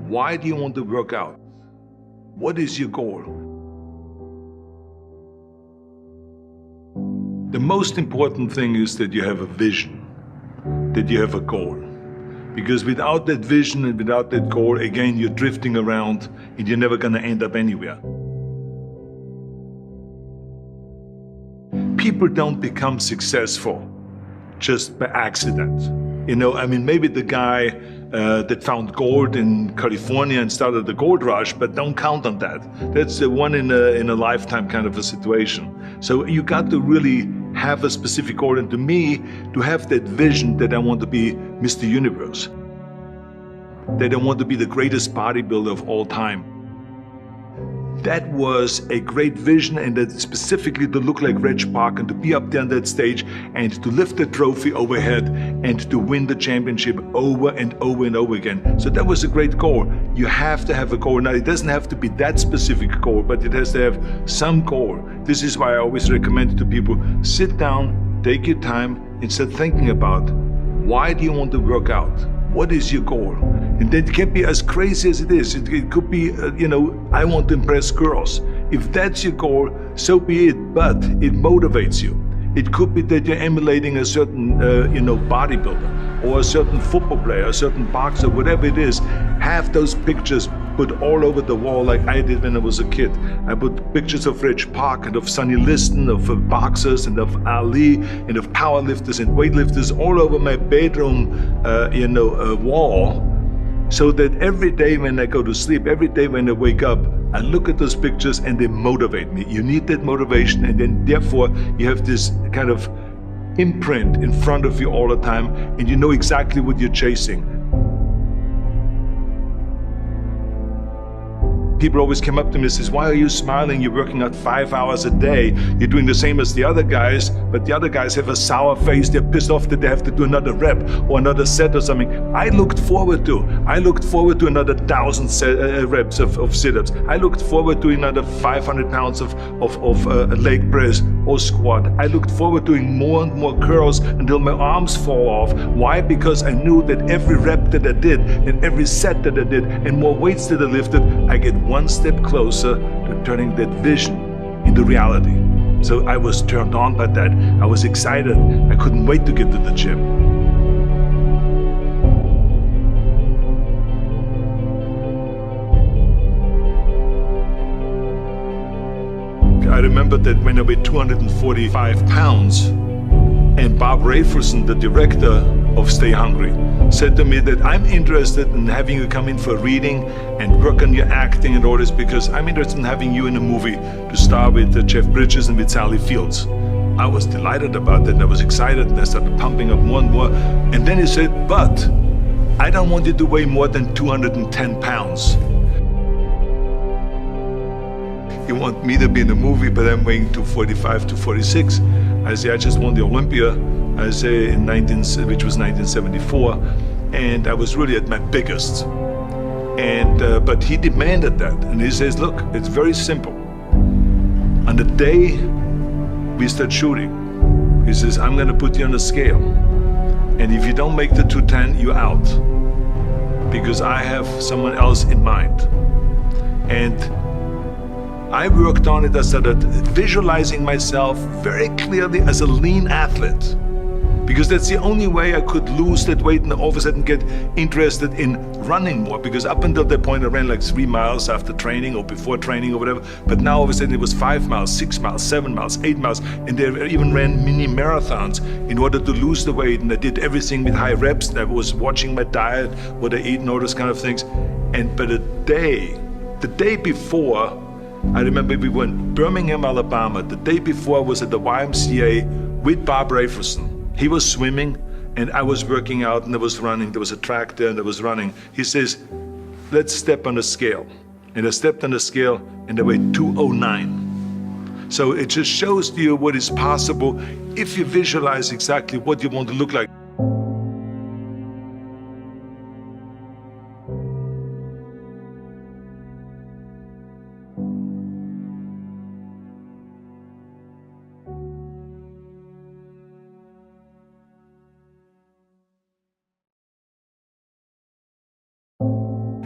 Why do you want to work out? What is your goal? The most important thing is that you have a vision, that you have a goal. Because without that vision and without that goal, again, you're drifting around and you're never going to end up anywhere. People don't become successful just by accident. Maybe the guy that found gold in California and started the gold rush, but don't count on that. That's the one in a lifetime kind of a situation. So you got to really have a specific goal. And to me, to have that vision that I want to be Mr. Universe, that I want to be the greatest bodybuilder of all time. That was a great vision, and that specifically to look like Reg Park and to be up there on that stage and to lift the trophy overhead and to win the championship over and over and over again. So that was a great goal. You have to have a goal. Now, it doesn't have to be that specific goal, but it has to have some goal. This is why I always recommend to people, sit down, take your time, and start thinking about, why do you want to work out? What is your goal? And that can be as crazy as it is. It could be, I want to impress girls. If that's your goal, so be it, but it motivates you. It could be that you're emulating a certain, bodybuilder or a certain football player, a certain boxer, whatever it is. Have those pictures put all over the wall like I did when I was a kid. I put pictures of Reg Park and of Sonny Liston, of boxers and of Ali and of powerlifters and weightlifters all over my bedroom, wall. So that every day when I go to sleep, every day when I wake up, I look at those pictures and they motivate me. You need that motivation, and then therefore you have this kind of imprint in front of you all the time, and you know exactly what you're chasing. People always come up to me and says, why are you smiling? You're working out 5 hours a day. You're doing the same as the other guys, but the other guys have a sour face. They're pissed off that they have to do another rep or another set or something. I looked forward to another 1,000 reps of sit-ups. I looked forward to another 500 pounds of leg press or squat. I looked forward to doing more and more curls until my arms fall off. Why? Because I knew that every rep that I did and every set that I did and more weights that I lifted, I get one step closer to turning that vision into reality. So I was turned on by that. I was excited. I couldn't wait to get to the gym. I remember that when I weighed 245 pounds, and Bob Rafelson, the director of Stay Hungry, said to me that I'm interested in having you come in for a reading and work on your acting and all this, because I'm interested in having you in a movie to star with Jeff Bridges and with Sally Fields. I was delighted about that, and I was excited, and I started pumping up more and more. And then he said, but I don't want you to weigh more than 210 pounds. You want me to be in the movie, but I'm weighing 245, 246. I say, I just won the Olympia, I say, which was 1974, and I was really at my biggest. And but he demanded that, and he says, look, it's very simple. On the day we start shooting, he says, I'm gonna put you on a scale, and if you don't make the 210, you're out, because I have someone else in mind. And I worked on it. I started visualizing myself very clearly as a lean athlete, because that's the only way I could lose that weight and all of a sudden get interested in running more, because up until that point I ran like 3 miles after training or before training or whatever, but now all of a sudden it was 5 miles, 6 miles, 7 miles, 8 miles, and they even ran mini marathons in order to lose the weight, and I did everything with high reps, and I was watching my diet, what I eat and all those kind of things. But the day before, I remember we were in Birmingham, Alabama. The day before I was at the YMCA with Bob Rafelson. He was swimming and I was working out and I was running. There was a track there and I was running. He says, let's step on the scale. And I stepped on the scale and I weighed 209. So it just shows to you what is possible if you visualize exactly what you want to look like.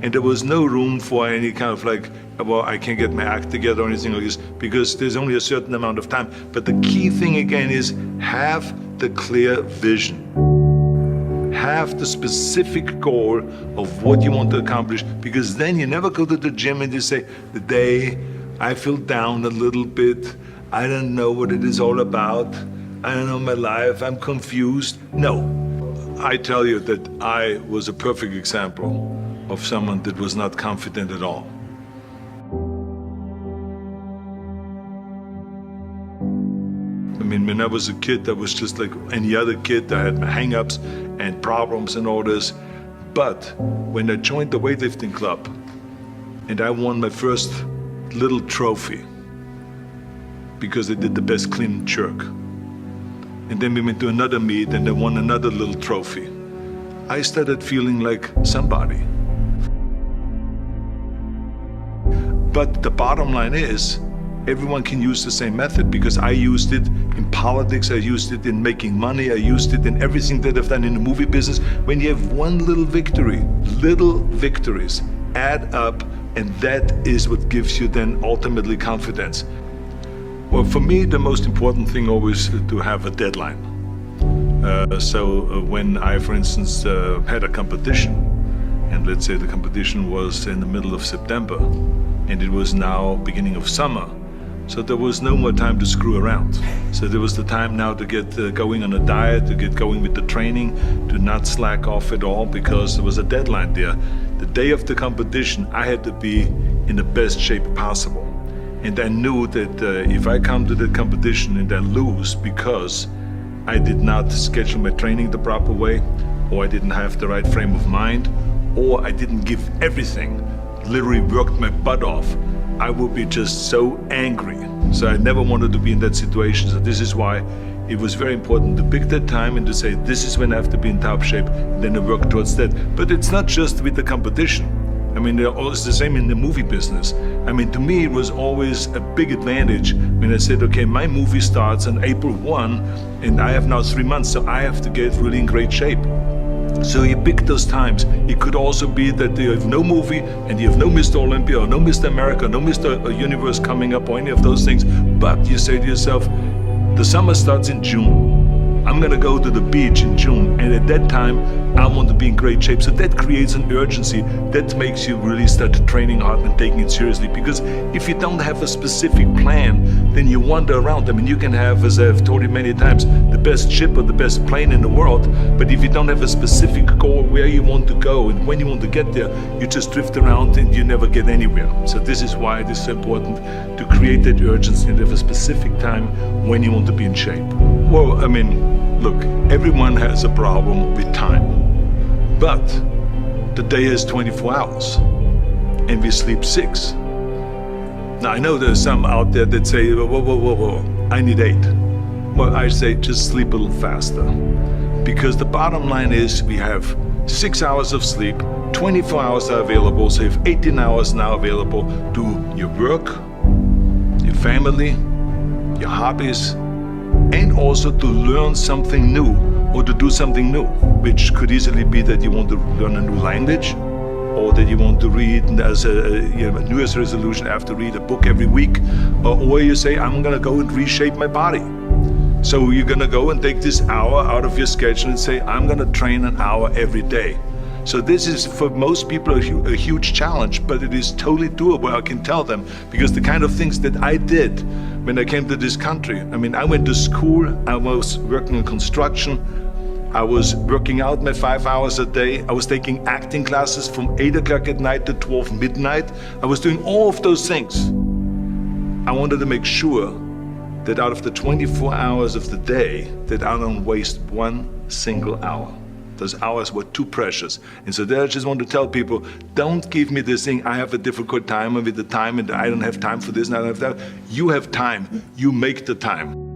And there was no room for any kind of like, well, I can't get my act together or anything like this, because there's only a certain amount of time. But the key thing again is have the clear vision. Have the specific goal of what you want to accomplish, because then you never go to the gym and you say, the day I feel down a little bit, I don't know what it is all about, I don't know my life, I'm confused. No, I tell you that I was a perfect example of someone that was not confident at all. I mean, when I was a kid, I was just like any other kid. I had my hang-ups and problems and all this. But when I joined the weightlifting club and I won my first little trophy because I did the best clean and jerk, and then we went to another meet and I won another little trophy, I started feeling like somebody. But the bottom line is, everyone can use the same method, because I used it in politics, I used it in making money, I used it in everything that I've done in the movie business. When you have one little victory, little victories add up, and that is what gives you then ultimately confidence. Well, for me, the most important thing always is to have a deadline. So when I, for instance, had a competition, and let's say the competition was in the middle of September, and it was now beginning of summer, so there was no more time to screw around. So there was the time now to get going on a diet, to get going with the training, to not slack off at all, because there was a deadline there. The day of the competition, I had to be in the best shape possible. And I knew that if I come to the competition and I lose because I did not schedule my training the proper way, or I didn't have the right frame of mind, or I didn't give everything, literally worked my butt off, I would be just so angry. So I never wanted to be in that situation. So this is why it was very important to pick that time and to say, this is when I have to be in top shape, and then to work towards that. But it's not just with the competition. I mean, it's the same in the movie business. I mean, to me, it was always a big advantage when I said, okay, my movie starts on April 1, and I have now 3 months, so I have to get really in great shape. So you pick those times. It could also be that you have no movie and you have no Mr. Olympia or no Mr. America, no Mr. Universe coming up or any of those things. But you say to yourself, the summer starts in June. I'm gonna go to the beach in June, and at that time I want to be in great shape. So that creates an urgency that makes you really start training hard and taking it seriously. Because if you don't have a specific plan, then you wander around. I mean, you can have, as I've told you many times, the best ship or the best plane in the world, but if you don't have a specific goal where you want to go and when you want to get there, you just drift around and you never get anywhere. So this is why it is so important to create that urgency and have a specific time when you want to be in shape. Well, I mean, look, everyone has a problem with time, but the day is 24 hours and we sleep 6. Now, I know there's some out there that say, whoa, I need 8. Well, I say just sleep a little faster, because the bottom line is we have 6 hours of sleep, 24 hours are available, so you have 18 hours now available to your work, your family, your hobbies, and also to learn something new or to do something new, which could easily be that you want to learn a new language, or that you want to read as a New Year's resolution, I have to read a book every week, or you say, I'm gonna go and reshape my body. So you're gonna go and take this hour out of your schedule and say, I'm gonna train an hour every day. So this is, for most people, a huge challenge, but it is totally doable, I can tell them, because the kind of things that I did when I came to this country, I mean, I went to school, I was working in construction, I was working out my 5 hours a day, I was taking acting classes from 8 o'clock at night to 12 midnight, I was doing all of those things. I wanted to make sure that out of the 24 hours of the day, that I don't waste one single hour. Those hours were too precious. And so there I just want to tell people, don't give me this thing, I have a difficult time with the time and I don't have time for this and I don't have that. You have time, you make the time.